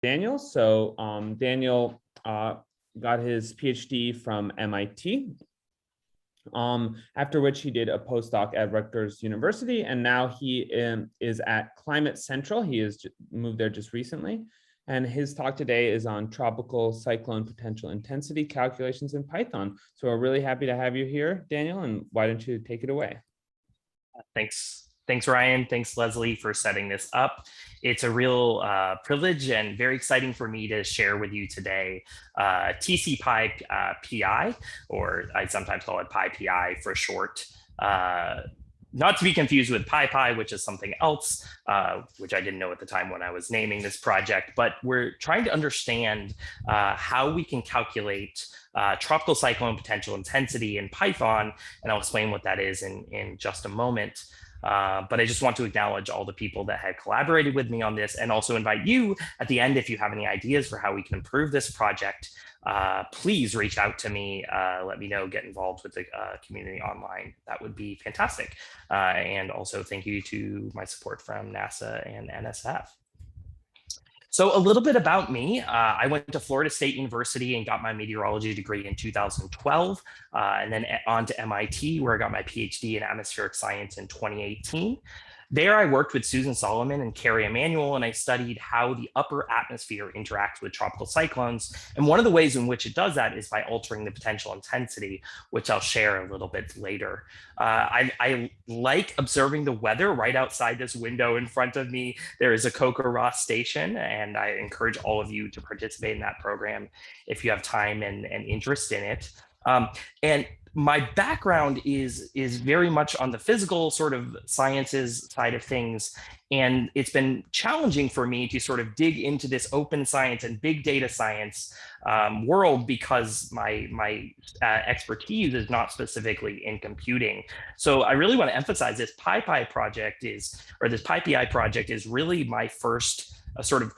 Daniel. So Daniel got his PhD from MIT, after which he did a postdoc at Rutgers University, and now he is at Climate Central. He has moved there just recently, and his talk today is on tropical cyclone potential intensity calculations in Python. So we're really happy to have you here, Daniel, and why don't you take it away? Thanks, Ryan. Thanks, Leslie, for setting this up. It's a real privilege and very exciting for me to share with you today TC-PI, or I sometimes call it pyPI for short. Not to be confused with pyPI, which is something else, which I didn't know at the time when I was naming this project, but we're trying to understand how we can calculate tropical cyclone potential intensity in Python, and I'll explain what that is in just a moment. But I just want to acknowledge all the people that have collaborated with me on this, and also invite you at the end, if you have any ideas for how we can improve this project, please reach out to me, let me know, get involved with the community online. That would be fantastic. And also thank you to my support from NASA and NSF. So a little bit about me. I went to Florida State University and got my meteorology degree in 2012, and then on to MIT, where I got my PhD in atmospheric science in 2018. There, I worked with Susan Solomon and Carrie Emanuel, and I studied how the upper atmosphere interacts with tropical cyclones. And one of the ways in which it does that is by altering the potential intensity, which I'll share a little bit later. I like observing the weather right outside this window in front of me. There is a CoCoRaHS station, and I encourage all of you to participate in that program if you have time and interest in it. And my background is very much on the physical sort of sciences side of things. And it's been challenging for me to sort of dig into this open science and big data science world, because my expertise is not specifically in computing. So I really want to emphasize this pyPI project is, or this pyPI project is really my first sort of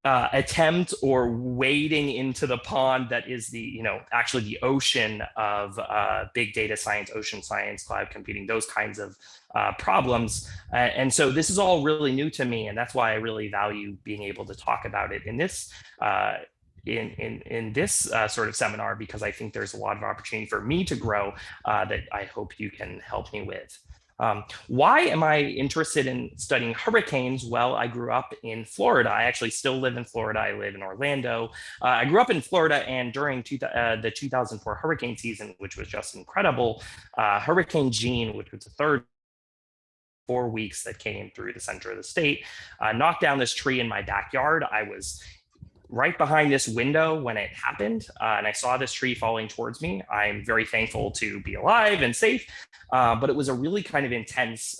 attempt or wading into the pond that is the, actually the ocean of big data science, ocean science, cloud computing, those kinds of problems. And so this is all really new to me, and that's why I really value being able to talk about it in this in this sort of seminar, because I think there's a lot of opportunity for me to grow that I hope you can help me with. Why am I interested in studying hurricanes? Well, I grew up in Florida. I actually still live in Florida. I live in Orlando. I grew up in Florida, and during the 2004 hurricane season, which was just incredible, Hurricane Jeanne, which was the third 4 weeks that came through the center of the state, knocked down this tree in my backyard. I was right behind this window when it happened, and I saw this tree falling towards me. I'm very thankful to be alive and safe, but it was a really kind of intense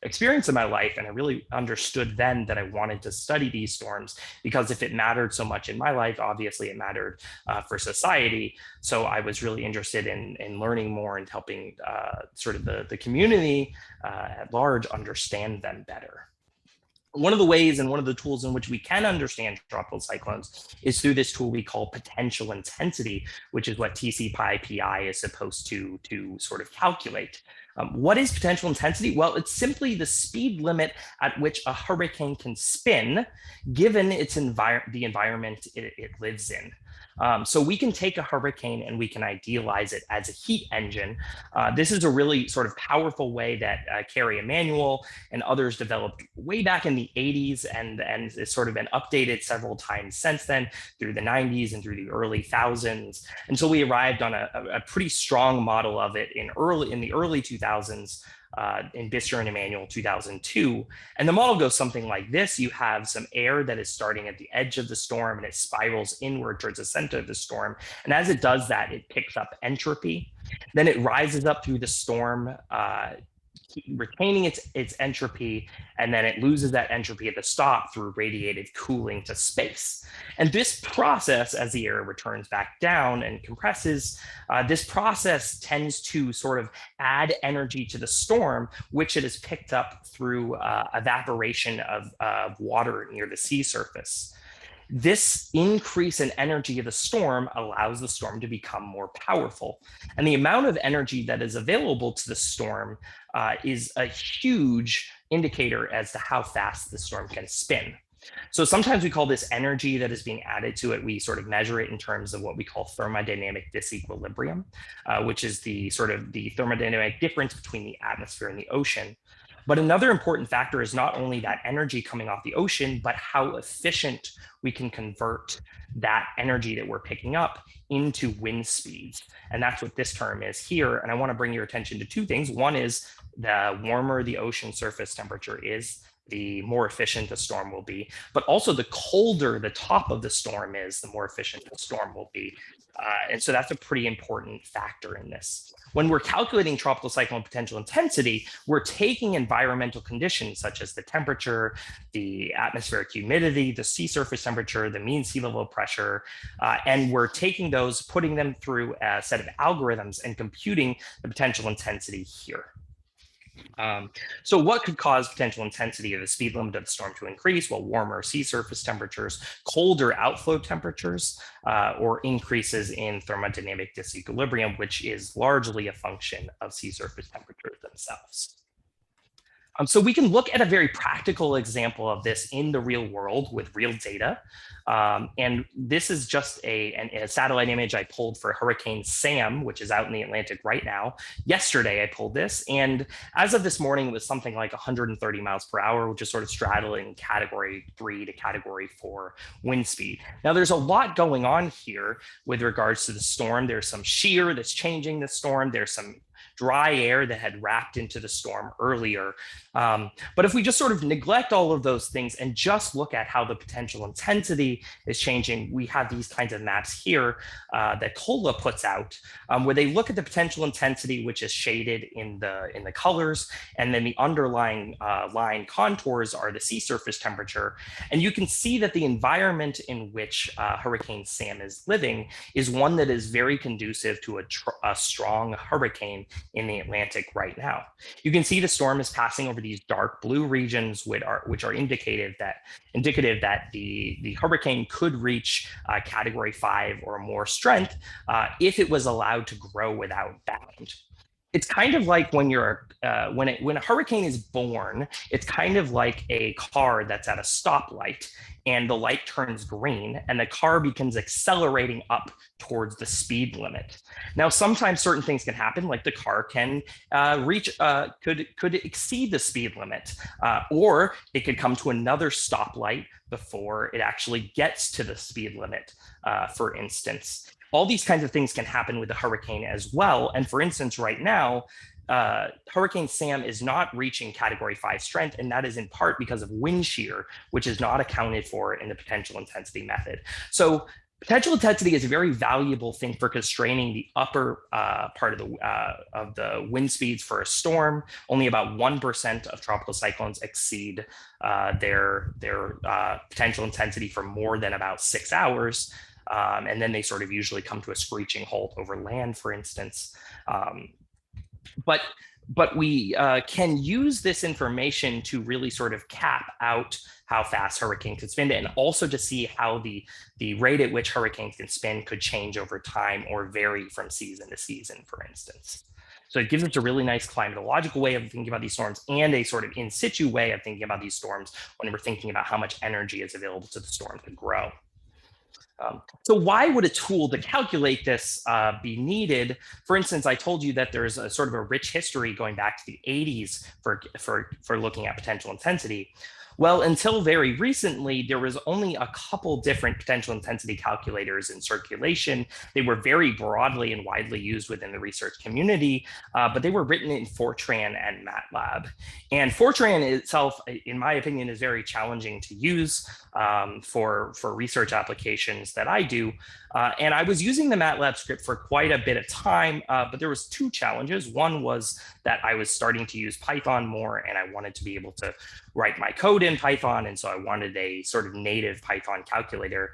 experience in my life, and I really understood then that I wanted to study these storms, because if it mattered so much in my life, obviously it mattered for society. So I was really interested in learning more and helping sort of the community at large understand them better. One of the ways and one of the tools in which we can understand tropical cyclones is through this tool we call potential intensity, which is what TC-PI is supposed to sort of calculate. What is potential intensity? Well, it's simply the speed limit at which a hurricane can spin, given the environment it lives in. So we can take a hurricane and we can idealize it as a heat engine. This is a really sort of powerful way that Carrie Emanuel and others developed way back in the 80s, and it's sort of been updated several times since then through the 90s and through the early thousands. And so we arrived on a pretty strong model of it in the early 2000s. In Bisser and Emanuel 2002. And the model goes something like this. You have some air that is starting at the edge of the storm, and it spirals inward towards the center of the storm. And as it does that, it picks up entropy. Then it rises up through the storm, retaining its entropy, and then it loses that entropy at the stop through radiated cooling to space. And this process, as the air returns back down and compresses, this process tends to sort of add energy to the storm, which it has picked up through evaporation of water near the sea surface. This increase in energy of the storm allows the storm to become more powerful. And the amount of energy that is available to the storm is a huge indicator as to how fast the storm can spin. So sometimes we call this energy that is being added to it. We sort of measure it in terms of what we call thermodynamic disequilibrium, which is the sort of the thermodynamic difference between the atmosphere and the ocean. But another important factor is not only that energy coming off the ocean, but how efficient we can convert that energy that we're picking up into wind speeds. And that's what this term is here. And I want to bring your attention to two things. One is the warmer the ocean surface temperature is, the more efficient the storm will be, but also the colder the top of the storm is, the more efficient the storm will be. And so that's a pretty important factor in this. When we're calculating tropical cyclone potential intensity, we're taking environmental conditions such as the temperature, the atmospheric humidity, the sea surface temperature, the mean sea level pressure, and we're taking those, putting them through a set of algorithms and computing the potential intensity here. So what could cause potential intensity of the speed limit of the storm to increase? Well, warmer sea surface temperatures, colder outflow temperatures, or increases in thermodynamic disequilibrium, which is largely a function of sea surface temperatures themselves. So we can look at a very practical example of this in the real world with real data. And this is just a satellite image I pulled for Hurricane Sam, which is out in the Atlantic right now. Yesterday, I pulled this. And as of this morning, it was something like 130 miles per hour, which is sort of straddling category 3 to category 4 wind speed. Now, there's a lot going on here with regards to the storm. There's some shear that's changing the storm. There's some dry air that had wrapped into the storm earlier. But if we just sort of neglect all of those things and just look at how the potential intensity is changing, we have these kinds of maps here that COLA puts out, where they look at the potential intensity, which is shaded in the colors, and then the underlying line contours are the sea surface temperature. And you can see that the environment in which Hurricane Sam is living is one that is very conducive to a strong hurricane in the Atlantic right now. You can see the storm is passing over these dark blue regions, which are indicative that the hurricane could reach category 5 or more strength if it was allowed to grow without bound. It's kind of like when a hurricane is born, it's kind of like a car that's at a stoplight and the light turns green and the car begins accelerating up towards the speed limit. Now, sometimes certain things can happen, like the car can could exceed the speed limit, or it could come to another stoplight before it actually gets to the speed limit, for instance. All these kinds of things can happen with the hurricane as well. And for instance, right now, Hurricane Sam is not reaching category 5 strength, and that is in part because of wind shear, which is not accounted for in the potential intensity method. So potential intensity is a very valuable thing for constraining the upper part of the wind speeds for a storm. Only about 1% of tropical cyclones exceed their potential intensity for more than about 6 hours. And then they sort of usually come to a screeching halt over land, for instance. But we can use this information to really sort of cap out how fast hurricanes can spin, and also to see how the rate at which hurricanes can spin could change over time or vary from season to season, for instance. So it gives us a really nice climatological way of thinking about these storms and a sort of in situ way of thinking about these storms when we're thinking about how much energy is available to the storm to grow. So why would a tool to calculate this be needed? For instance, I told you that there's a sort of a rich history going back to the 80s for looking at potential intensity. Well, until very recently, there was only a couple different potential intensity calculators in circulation. They were very broadly and widely used within the research community, but they were written in Fortran and MATLAB. And Fortran itself, in my opinion, is very challenging to use for research applications that I do. And I was using the MATLAB script for quite a bit of time, but there was two challenges. One was that I was starting to use Python more, and I wanted to be able to write my code in Python, and so I wanted a sort of native Python calculator.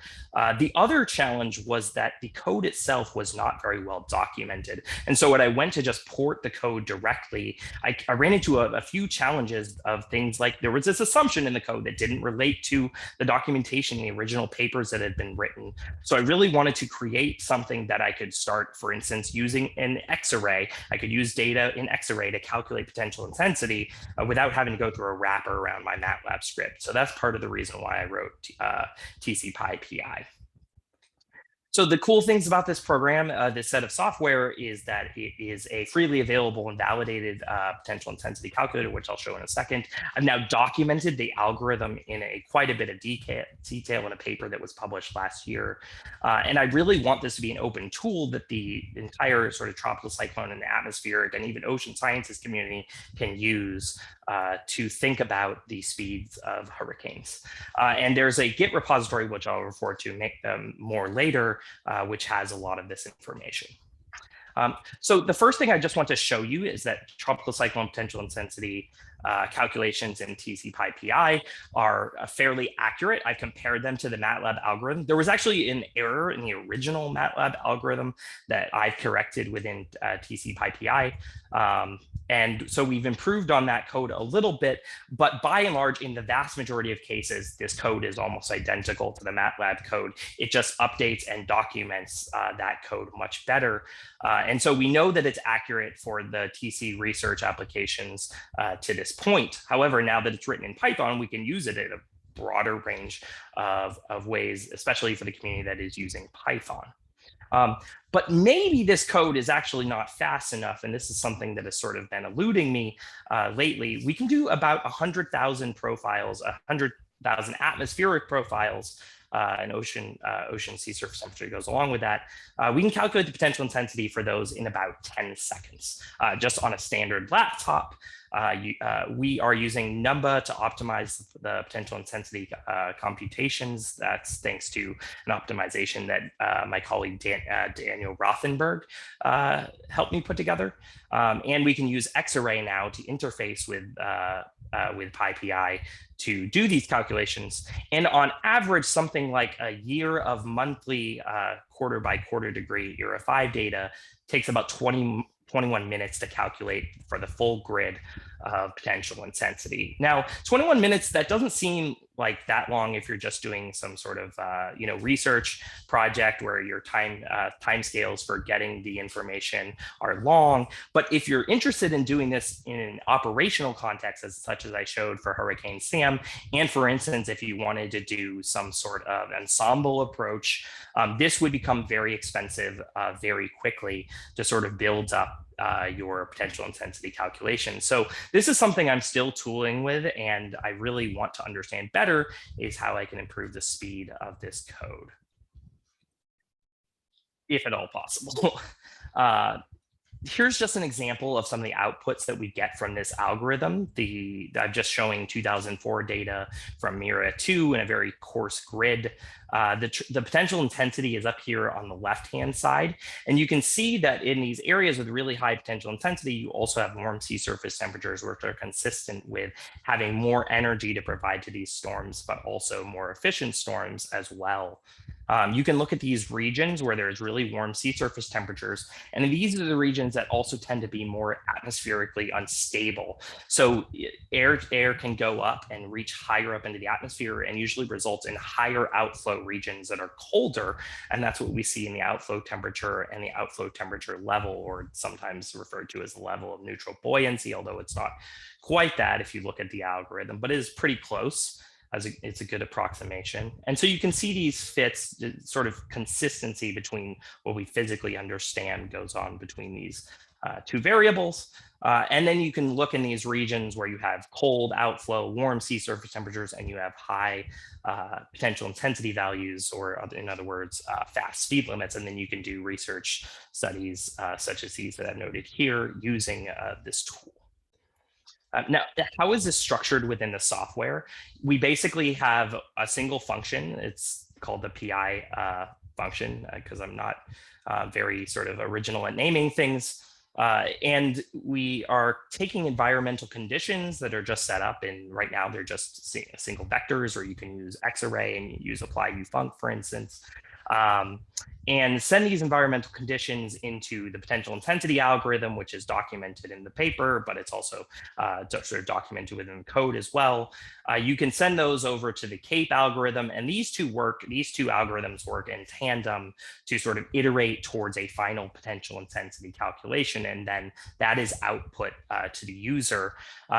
The other challenge was that the code itself was not very well documented. And so when I went to just port the code directly, I ran into a few challenges of things like there was this assumption in the code that didn't relate to the documentation in the original papers that had been written. So I really wanted to create something that I could start, for instance, using an X-array. I could use data in X-array to calculate potential intensity without having to go through a wrapper around my MATLAB MATLAB script. So that's part of the reason why I wrote TC pyPI. So the cool things about this program, this set of software, is that it is a freely available and validated potential intensity calculator, which I'll show in a second. I've now documented the algorithm in quite a bit of detail in a paper that was published last year. And I really want this to be an open tool that the entire sort of tropical cyclone and atmospheric and even ocean sciences community can use to think about the speeds of hurricanes. And there's a Git repository, which I'll refer to more later, which has a lot of this information. So the first thing I just want to show you is that tropical cyclone potential intensity calculations in TC pyPI are fairly accurate. I compared them to the MATLAB algorithm. There was actually an error in the original MATLAB algorithm that I've corrected within TC pyPI. And so we've improved on that code a little bit, but by and large, in the vast majority of cases, this code is almost identical to the MATLAB code. It just updates and documents that code much better. And so we know that it's accurate for the TC research applications to this point. However, now that it's written in Python, we can use it in a broader range of ways, especially for the community that is using Python. But maybe this code is actually not fast enough, and this is something that has sort of been eluding me lately. We can do about 100,000 profiles, 100,000 atmospheric profiles, and ocean sea surface temperature goes along with that. We can calculate the potential intensity for those in about 10 seconds, just on a standard laptop. We are using Numba to optimize the potential intensity computations. That's thanks to an optimization that my colleague Daniel Rothenberg helped me put together. And we can use Xarray now to interface with pyPI to do these calculations. And on average, something like a year of monthly quarter by quarter degree ERA 5 data takes about 21 minutes to calculate for the full grid of potential intensity. Now, 21 minutes, that doesn't seem like that long if you're just doing some sort of research project where your time scales for getting the information are long. But if you're interested in doing this in an operational context, such as I showed for Hurricane Sam, and for instance, if you wanted to do some sort of ensemble approach, this would become very expensive very quickly to sort of build up your potential intensity calculation. So this is something I'm still tooling with, and I really want to understand better is how I can improve the speed of this code, if at all possible. Here's just an example of some of the outputs that we get from this algorithm. I'm just showing 2004 data from MIRA 2 in a very coarse grid. The potential intensity is up here on the left-hand side. And you can see that in these areas with really high potential intensity, you also have warm sea surface temperatures, which are consistent with having more energy to provide to these storms, but also more efficient storms as well. You can look at these regions where there's really warm sea surface temperatures, and these are the regions that also tend to be more atmospherically unstable. So air can go up and reach higher up into the atmosphere and usually results in higher outflow regions that are colder, and that's what we see in the outflow temperature and the outflow temperature level, or sometimes referred to as the level of neutral buoyancy, although it's not quite that if you look at the algorithm, but it is pretty close. It's a good approximation. And so you can see these fits, sort of consistency between what we physically understand goes on between these two variables. And then you can look in these regions where you have cold outflow, warm sea surface temperatures, and you have high potential intensity values, or in other words, fast speed limits. And then you can do research studies such as these that I've noted here using this tool. Now, how is this structured within the software? We basically have a single function. It's called the PI function, because I'm not very sort of original at naming things. And we are taking environmental conditions that are just set up, and right now they're just single vectors, or you can use Xarray and use apply ufunc, for instance. and send these environmental conditions into the potential intensity algorithm, which is documented in the paper, but it's also sort of documented within the code as well. You can send those over to the CAPE algorithm, and these two algorithms work in tandem to sort of iterate towards a final potential intensity calculation, and then that is output to the user.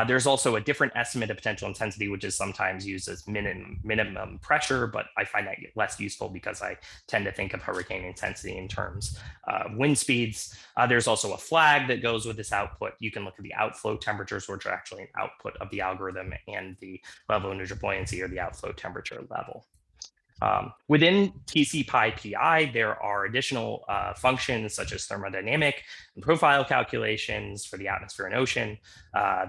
There's also a different estimate of potential intensity, which is sometimes used as minimum pressure, but I find that less useful because I tend to think of hurricane intensity in terms of wind speeds. There's also a flag that goes with this output. You can look at the outflow temperatures, which are actually an output of the algorithm, and the level of neutral buoyancy, or the outflow temperature level. Within pyPI, there are additional functions such as thermodynamic and profile calculations for the atmosphere and ocean.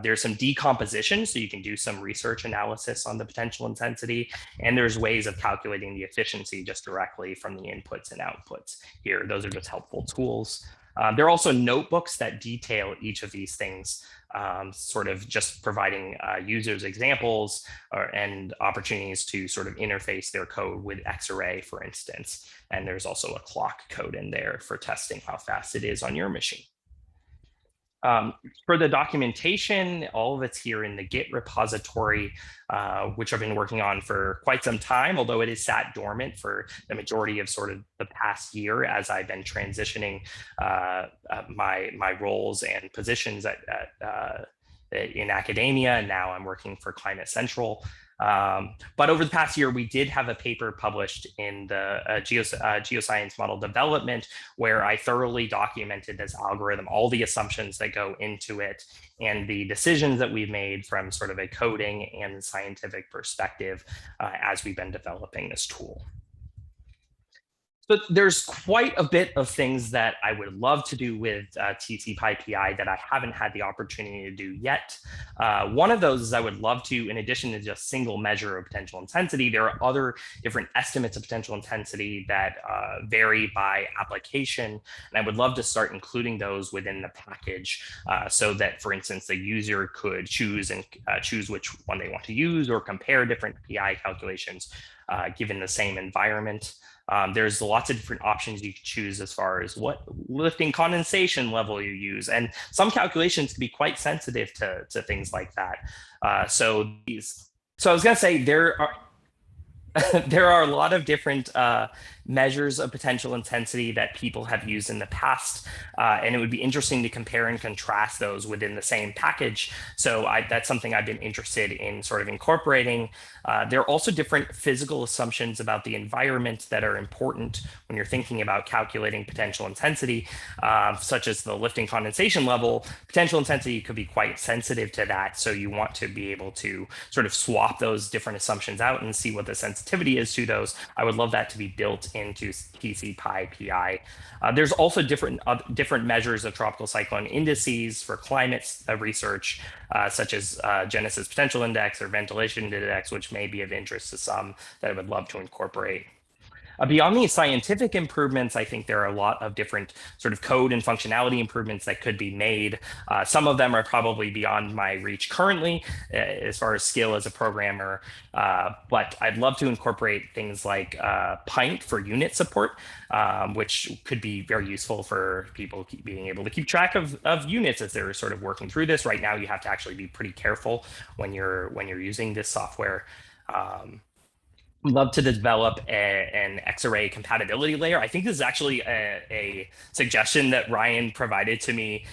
There's some decomposition, so you can do some research analysis on the potential intensity, and there's ways of calculating the efficiency just directly from the inputs and outputs here. Those are just helpful tools. There are also notebooks that detail each of these things, sort of just providing users examples and opportunities to sort of interface their code with Xarray, for instance. And there's also a clock code in there for testing how fast it is on your machine. For the documentation, all of it's here in the Git repository, which I've been working on for quite some time, although it is sat dormant for the majority of sort of the past year as I've been transitioning my roles and positions in academia, and now I'm working for Climate Central. But over the past year, we did have a paper published in the geoscience model development, where I thoroughly documented this algorithm, all the assumptions that go into it, and the decisions that we've made from sort of a coding and scientific perspective as we've been developing this tool. So there's quite a bit of things that I would love to do with pyPI that I haven't had the opportunity to do yet. One of those is I would love to, in addition to just single measure of potential intensity, there are other different estimates of potential intensity that vary by application. And I would love to start including those within the package so that, for instance, the user could choose which one they want to use, or compare different PI calculations given the same environment. There's lots of different options you can choose as far as what lifting condensation level you use. And some calculations can be quite sensitive to things like that. So I was going to say there are a lot of different measures of potential intensity that people have used in the past, and it would be interesting to compare and contrast those within the same package. So that's something I've been interested in sort of incorporating. There are also different physical assumptions about the environment that are important when you're thinking about calculating potential intensity, such as the lifting condensation level. Potential intensity could be quite sensitive to that, so you want to be able to sort of swap those different assumptions out and see what the sensitivity is to those. I would love that to be built into pyPI. There's also different measures of tropical cyclone indices for climate research, such as Genesis Potential Index or Ventilation Index, which may be of interest to some that I would love to incorporate. Beyond these scientific improvements, I think there are a lot of different sort of code and functionality improvements that could be made. Some of them are probably beyond my reach currently as far as skill as a programmer, but I'd love to incorporate things like pint for unit support, which could be very useful for people being able to keep track of units as they're sort of working through this. Right now, you have to actually be pretty careful when you're using this software. Love to develop an Xarray compatibility layer. I think this is actually a suggestion that Ryan provided to me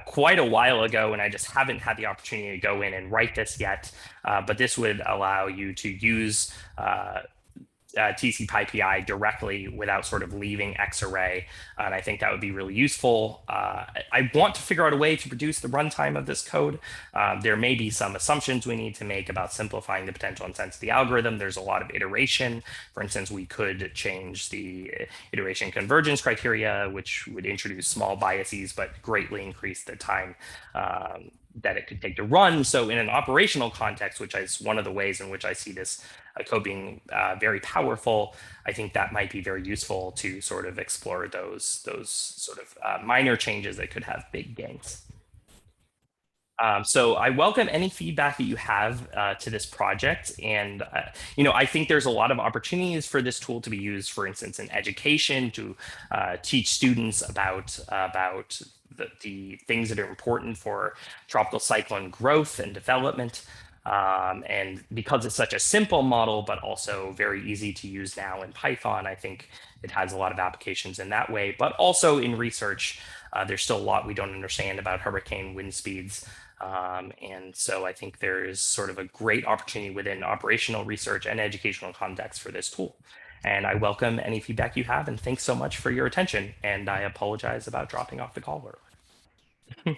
quite a while ago, and I just haven't had the opportunity to go in and write this yet. But this would allow you to use pyPI directly without sort of leaving Xarray. And I think that would be really useful. I want to figure out a way to reduce the runtime of this code. There may be some assumptions we need to make about simplifying the potential intensity algorithm. There's a lot of iteration. For instance, we could change the iteration convergence criteria, which would introduce small biases, but greatly increase the time that it could take to run. So in an operational context, which is one of the ways in which I see this code being very powerful, I think that might be very useful to sort of explore those sort of minor changes that could have big gains. So I welcome any feedback that you have to this project. And, I think there's a lot of opportunities for this tool to be used, for instance, in education, to teach students about the things that are important for tropical cyclone growth and development. And because it's such a simple model, but also very easy to use now in Python, I think it has a lot of applications in that way. But also in research, there's still a lot we don't understand about hurricane wind speeds. And so I think there is sort of a great opportunity within operational research and educational context for this tool. And I welcome any feedback you have. And thanks so much for your attention. And I apologize about dropping off the call earlier.